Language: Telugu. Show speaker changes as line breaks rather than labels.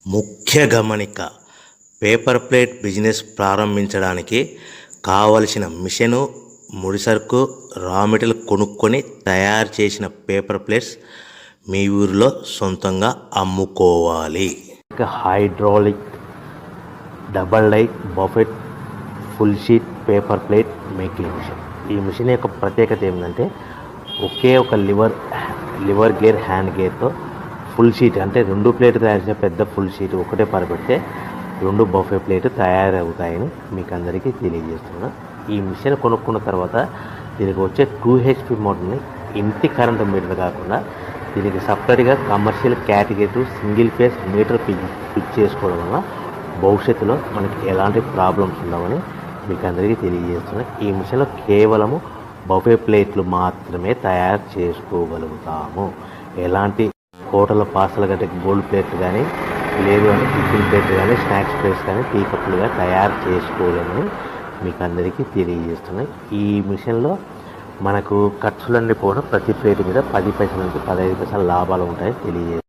ముఖ్య గమనిక: పేపర్ ప్లేట్ బిజినెస్ ప్రారంభించడానికి కావలసిన మిషను, ముడిసరుకు, రా మెటీరియల్ కొనుక్కొని తయారు చేసిన పేపర్ ప్లేట్స్ మీ ఊరిలో సొంతంగా అమ్ముకోవాలి. Hydraulic double die buffet full sheet paper plate making machine. ఈ మిషన్ యొక్క ప్రత్యేకత ఏంటంటే ఒకే ఒక లివర్ గేర్, హ్యాండ్ గేర్తో ఫుల్ షీట్ అంటే 2 ప్లేట్ తయారు చేసే పెద్ద ఫుల్ షీట్ ఒకటే పరబెడితే 2 బఫే ప్లేట్ తయారవుతాయని మీకు అందరికీ తెలియజేస్తున్నా. ఈ మిషన్ కొనుక్కున్న తర్వాత దీనికి వచ్చే 2 HP మోటార్ని ఇంటి కరెంటు మీటర్ కాకుండా దీనికి సపరేట్గా commercial category single phase metre fix చేసుకోవడం వల్ల భవిష్యత్తులో మనకి ఎలాంటి ప్రాబ్లమ్స్ ఉండవని మీకు అందరికీ తెలియజేస్తున్నా. ఈ మిషన్లో కేవలము బఫే ప్లేట్లు మాత్రమే తయారు చేసుకోగలుగుతాము. ఎలాంటి హోటల్ పార్సల్ గట్టే గోల్డ్ ప్లేట్లు కానీ, లేదు అంటే టిఫిన్ ప్లేట్లు కానీ, స్నాక్స్ ప్లేట్స్ కానీ, టీ కప్పులుగా తయారు చేసుకోలేమని మీకు అందరికీ తెలియజేస్తున్నాయి. ఈ మిషన్లో మనకు ఖర్చులన్నీ పోవడం ప్రతి ప్లేట్ మీద 10 పైసల నుంచి 15 పైసల లాభాలు ఉంటాయని తెలియజేస్తున్నాయి.